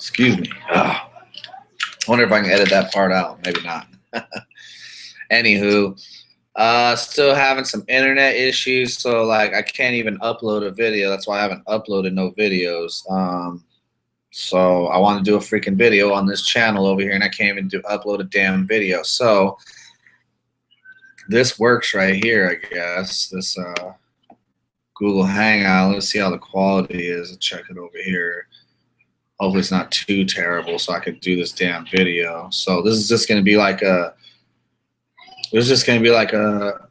Excuse me. I wonder if I can edit that part out. Maybe not. Anywho, still having some internet issues, so like I can't even upload a video. That's why I haven't uploaded no videos. So I want to do a freaking video on this channel over here, and I can't even upload a damn video. So this works right here, I guess. This Google Hangout. Let's see how the quality is. I'll check it over here. Hopefully it's not too terrible, so I can do this damn video. So this is just going to be like a. This is just going to be like a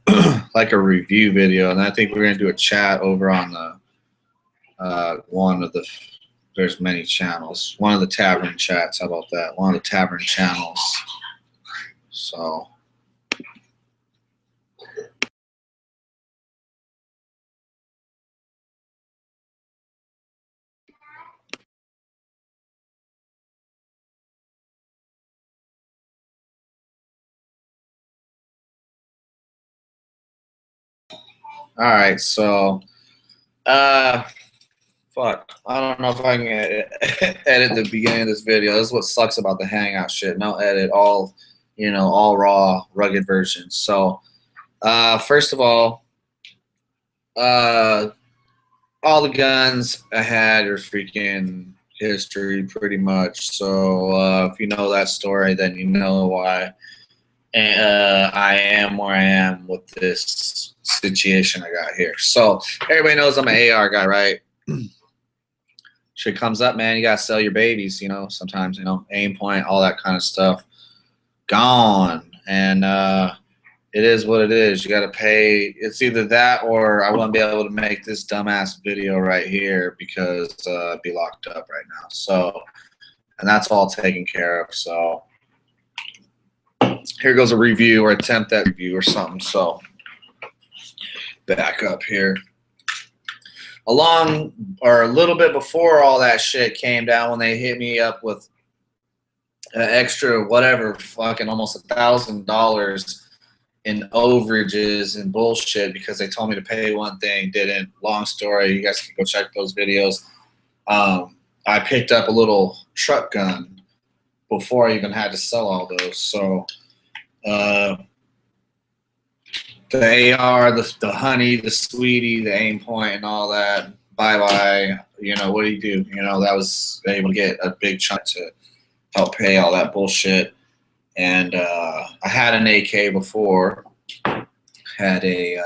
like a review video, and I think we're going to do a chat over on the one of the. There's many channels. One of the tavern chats. How about that? One of the tavern channels. So. All right, so, fuck. I don't know if I can edit the beginning of this video. This is what sucks about the Hangout shit. No edit, all, you know, all raw, rugged versions. So, first of all the guns I had are freaking history, pretty much. So, if you know that story, then you know why I am where I am with this situation I got here. So everybody knows I'm an AR guy, right? Shit comes up, man. You gotta sell your babies, you know. Sometimes, you know, aim point, all that kind of stuff, gone. And it is what it is. You gotta pay. It's either that or I wouldn't be able to make this dumbass video right here because I'd be locked up right now. So, and that's all taken care of. So here goes a review or attempt at review or something. So back up here. Along or a little bit before all that shit came down, when they hit me up with an extra whatever, fucking almost $1,000 in overages and bullshit because they told me to pay one thing, didn't. Long story. You guys can go check those videos. I picked up a little TRUK gun before I even had to sell all those. So the AR, the honey, the sweetie, the aim point, and all that. Bye. You know, what do you do? You know, that was able to get a big chunk to help pay all that bullshit. And I had an AK before. Had a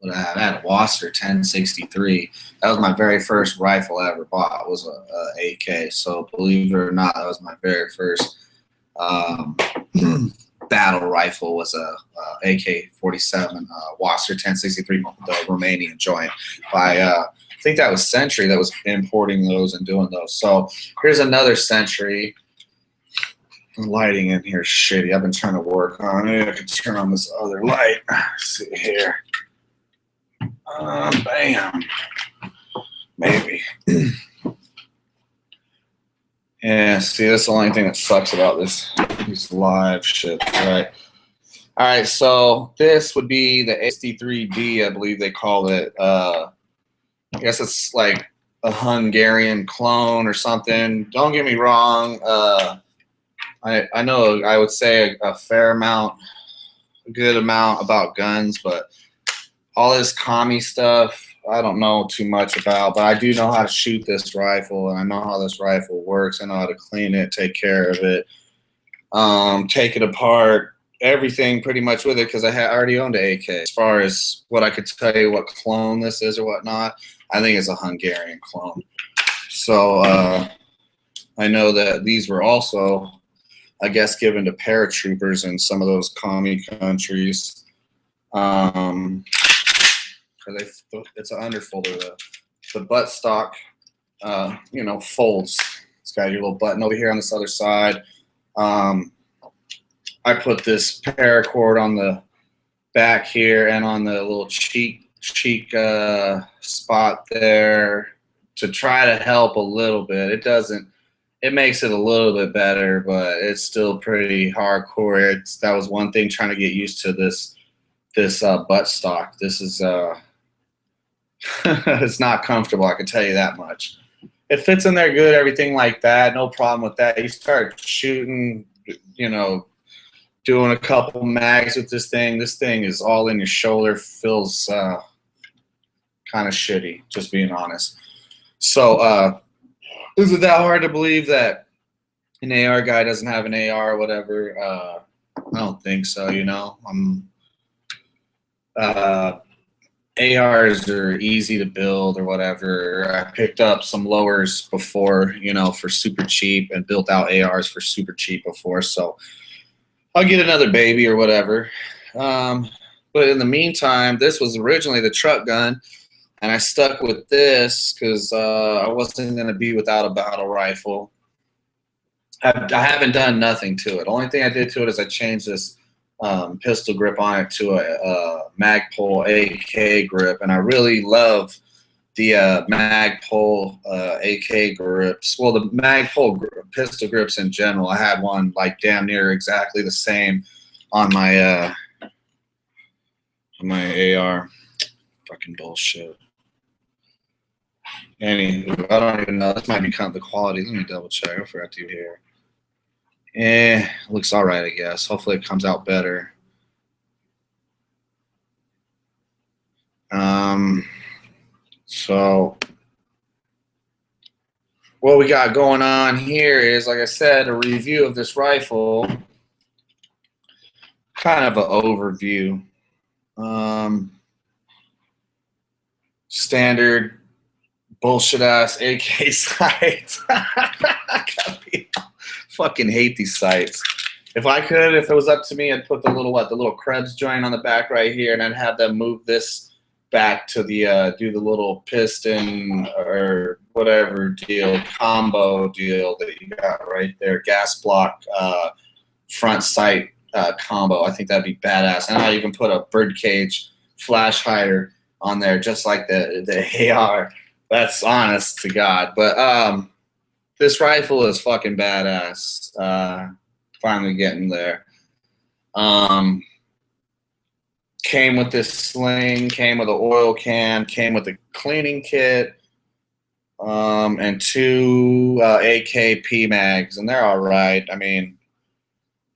what I had a Wasser 1063. That was my very first rifle I ever bought. Was a AK. So believe it or not, that was my very first battle rifle. Was a AK-47 Wasser 1063, the Romanian joint by I think that was Century that was importing those and doing those. So here's another Century. The lighting in here is shitty. I've been trying to work on it. I could turn on this other light. Let's see here. Bam. Maybe. Yeah, see, that's the only thing that sucks about these live shit, right? All right, so this would be the AK63D, I believe they call it. I guess it's like a Hungarian clone or something. Don't get me wrong. I know I would say a fair amount, a good amount about guns, but all this commie stuff, I don't know too much about, but I do know how to shoot this rifle, and I know how this rifle works. I know how to clean it, take care of it, take it apart, everything pretty much with it, because I already owned an AK. As far as what I could tell you what clone this is or whatnot, I think it's a Hungarian clone. So I know that these were also, I guess, given to paratroopers in some of those commie countries. It's an underfolder. The buttstock, you know, folds. It's got your little button over here on this other side. I put this paracord on the back here and on the little cheek spot there to try to help a little bit. It doesn't. It makes it a little bit better, but it's still pretty hardcore. That was one thing, trying to get used to this buttstock. This is it's not comfortable, I can tell you that much. it fits in there good, everything like that. No problem with that. You start shooting, you know, doing a couple mags with this thing. This thing is all in your shoulder. Feels kind of shitty, just being honest. So is it that hard to believe that an AR guy doesn't have an AR or whatever? I don't think so, you know. ARs are easy to build or whatever. I picked up some lowers before, you know, for super cheap, and built out ARs for super cheap before. So I'll get another baby or whatever. But in the meantime, this was originally the TRUK gun, and I stuck with this because I wasn't going to be without a battle rifle. I haven't done nothing to it. The only thing I did to it is I changed this pistol grip on it to a Magpul AK grip, and I really love the Magpul AK grips. Well, the Magpul pistol grips in general. I had one like damn near exactly the same on my AR. Fucking bullshit. Anywho, I don't even know. This might be kind of the quality. Let me double check. I forgot to here. Looks all right, I guess. Hopefully it comes out better. So what we got going on here is, like I said, a review of this rifle. Kind of an overview. Standard bullshit ass AK sights. Fucking hate these sights. If I could, if it was up to me, I'd put the little Krebs joint on the back right here, and I'd have them move this back to the do the little piston or whatever deal, combo deal that you got right there, gas block front sight combo. I think that'd be badass. And I'd even put a birdcage flash hider on there, just like the AR. That's honest to God. But this rifle is fucking badass. Finally getting there. Came with this sling, came with an oil can, came with a cleaning kit, and 2 AKP mags, and they're all right. I mean,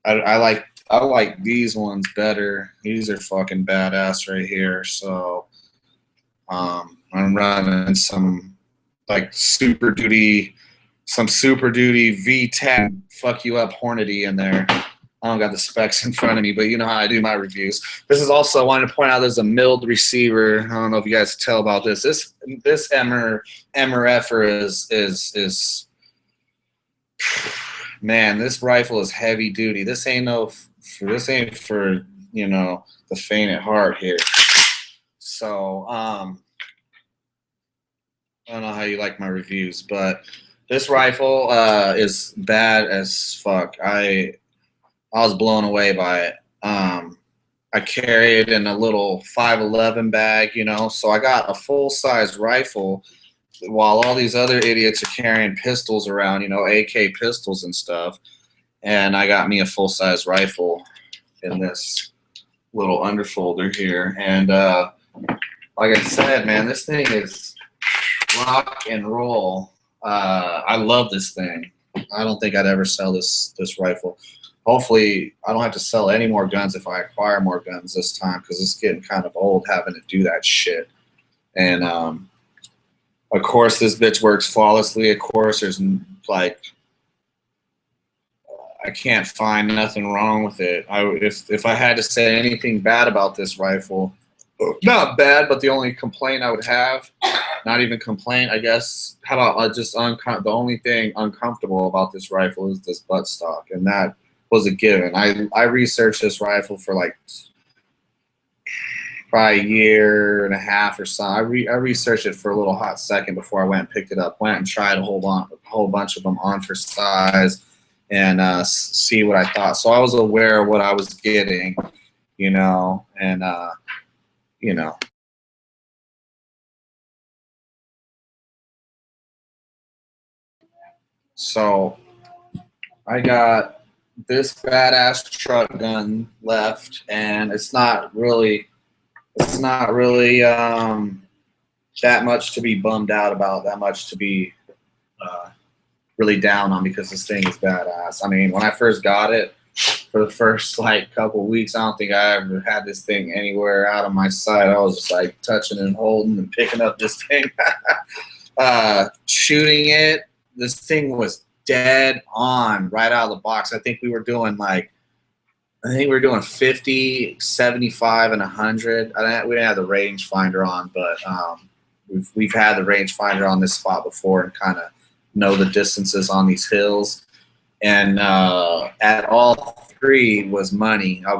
I like these ones better. These are fucking badass right here. So I'm running some like Super Duty V10 fuck you up Hornady in there. I don't got the specs in front of me, but you know how I do my reviews. This is also, I wanted to point out, there's a milled receiver. I don't know if you guys can tell about this. This MRF is man, this rifle is heavy duty. This ain't for you know, the faint at heart here. So I don't know how you like my reviews, but this rifle is bad as fuck. I was blown away by it. I carry it in a little 511 bag, you know, so I got a full-size rifle while all these other idiots are carrying pistols around, you know, AK pistols and stuff. And I got me a full-size rifle in this little underfolder here. And like I said, man, this thing is rock and roll. I love this thing. I don't think I'd ever sell this rifle. Hopefully, I don't have to sell any more guns if I acquire more guns this time, because it's getting kind of old having to do that shit. And of course, this bitch works flawlessly. Of course, there's like, I can't find nothing wrong with it. If I had to say anything bad about this rifle, not bad, but the only complaint I would have, not even complaint, I guess, how about just the only thing uncomfortable about this rifle is this buttstock, and that was a given. I researched this rifle for like probably a year and a half or so. I researched it for a little hot second before I went and picked it up. Went and tried a whole bunch of them on for size and see what I thought. So I was aware of what I was getting, you know, and you know. So I got this badass TRUK gun left, and it's not really that much to be bummed out about, that much to be really down on because this thing is badass. I mean, when I first got it, for the first like couple weeks, I don't think I ever had this thing anywhere out of my sight. I was just like touching and holding and picking up this thing. Shooting it, this thing was dead on right out of the box. I think we were doing 50, 75, and 100. We didn't have the rangefinder on, but we've had the rangefinder on this spot before and kind of know the distances on these hills. And at all three was money. I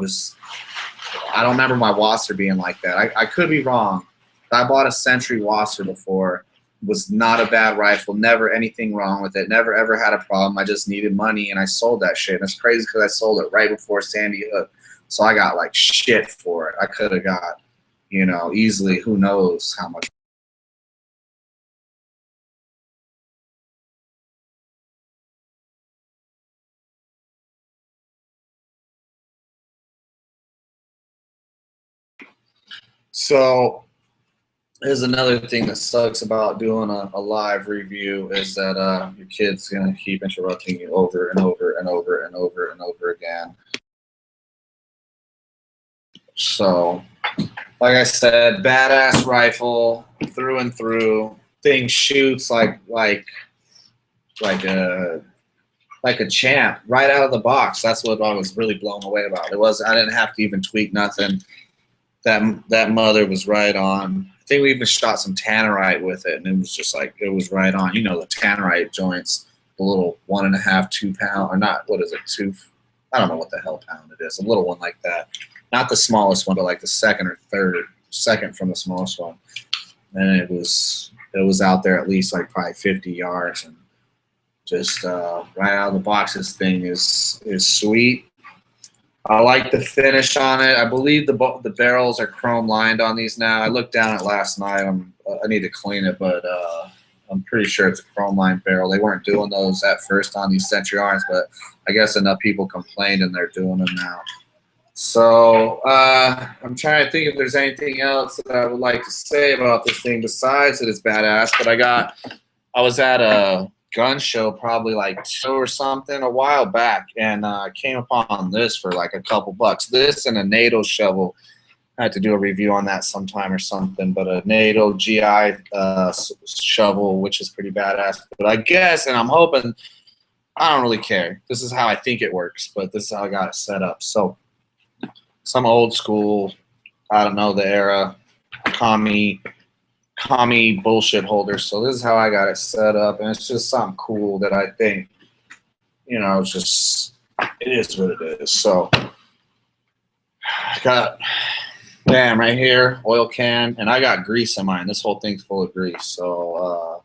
don't remember my Wasser being like that. I could be wrong. I bought a Century Wasser before. Was not a bad rifle. Never anything wrong with it. Never ever had a problem. I just needed money and I sold that shit. And it's crazy because I sold it right before Sandy Hook. So I got like shit for it. I could have got, you know, easily who knows how much. So here's another thing that sucks about doing a live review is that your kid's gonna keep interrupting you over and over and over and over and over again. So, like I said, badass rifle through and through. Thing shoots like a champ right out of the box. That's what I was really blown away about. I didn't have to even tweak nothing. That mother was right on. I think we even shot some tannerite with it, and it was just like, it was right on. You know, the tannerite joints, the little 1.5, 2 pound, or not, what is it, 2? I don't know what the hell pound it is. A little one like that. Not the smallest one, but like the second from the smallest one. And it was out there at least like probably 50 yards, and just right out of the box, this thing is sweet. I like the finish on it. I believe the barrels are chrome lined on these now. I looked down at last night. I need to clean it, but I'm pretty sure it's a chrome lined barrel. They weren't doing those at first on these Century Arms, but I guess enough people complained and they're doing them now. So I'm trying to think if there's anything else that I would like to say about this thing besides that it's badass. But I was at a gun show probably like 2 or something a while back, and I came upon this for like a couple bucks. This and a NATO shovel. I had to do a review on that sometime or something, but a NATO GI shovel, which is pretty badass. But I guess, and I'm hoping, I don't really care. This is how I think it works, but this is how I got it set up. So some old school, I don't know the era, commie bullshit holder. So this is how I got it set up, and it's just something cool that I think, you know, it is what it is. So I got, damn, right here, oil can, and I got grease in mine. This whole thing's full of grease. So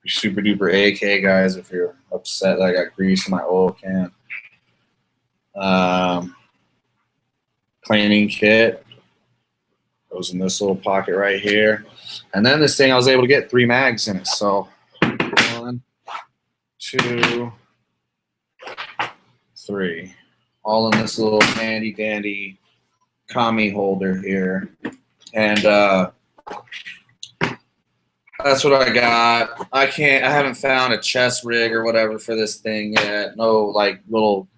super duper AK guys, if you're upset that I got grease in my oil can. Cleaning kit goes in this little pocket right here. And then this thing, I was able to get 3 mags in it. So 1, 2, 3, all in this little handy dandy commie holder here. And that's what I got. I haven't found a chest rig or whatever for this thing yet. No like little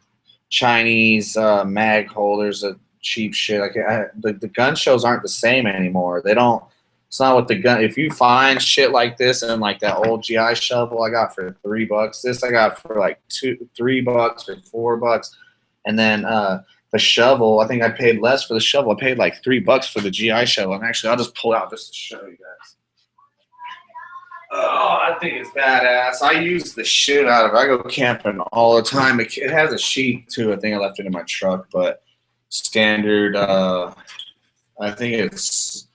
Chinese mag holders, cheap shit. The gun shows aren't the same anymore. They don't. It's not what the gun. If you find shit like this and like that old GI shovel I got for $3, this I got for like $3 or $4, and then the shovel. I think I paid less for the shovel. I paid like $3 for the GI shovel. And actually, I'll just pull out just to show you guys. Oh, I think it's badass. I use the shit out of it. I go camping all the time. It has a sheath too. I think I left it in my truck, but standard. I think it's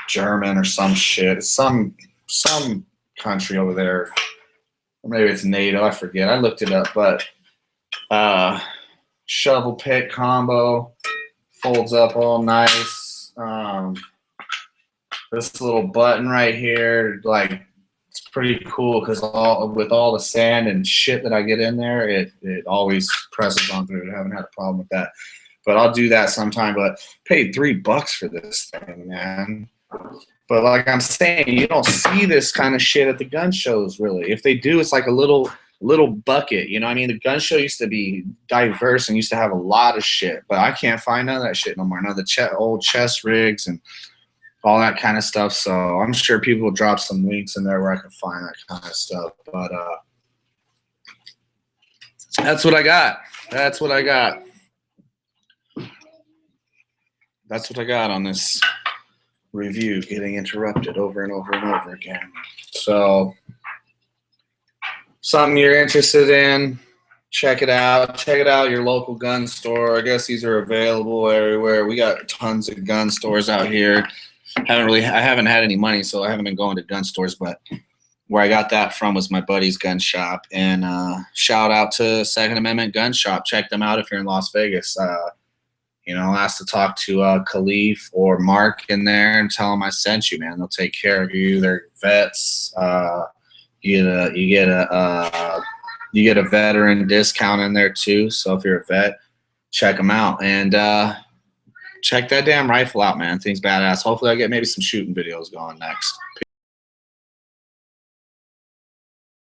German or some shit. It's some country over there, or maybe it's NATO. I forget. I looked it up, but shovel pick combo, folds up all nice. This little button right here, like, it's pretty cool because with all the sand and shit that I get in there, it always presses on through. I haven't had a problem with that. But I'll do that sometime. But paid $3 for this thing, man. But like I'm saying, you don't see this kind of shit at the gun shows, really. If they do, it's like a little little bucket. You know what I mean? The gun show used to be diverse and used to have a lot of shit, but I can't find none of that shit no more. None of the old chest rigs and all that kind of stuff. So I'm sure people will drop some links in there where I can find that kind of stuff. But that's what I got. That's what I got. That's what I got on this review, getting interrupted over and over and over again. So something you're interested in, check it out. Check it out, your local gun store. I guess these are available everywhere. We got tons of gun stores out here. I haven't had any money, so I haven't been going to gun stores, but where I got that from was my buddy's gun shop. And shout out to Second Amendment Gun Shop. Check them out if you're in Las Vegas. You know, ask to talk to Khalif or Mark in there and tell them I sent you, man. They'll take care of you. They're vets. You get a veteran discount in there too. So if you're a vet, check them out and check that damn rifle out, man. Thing's badass. Hopefully I get maybe some shooting videos going next.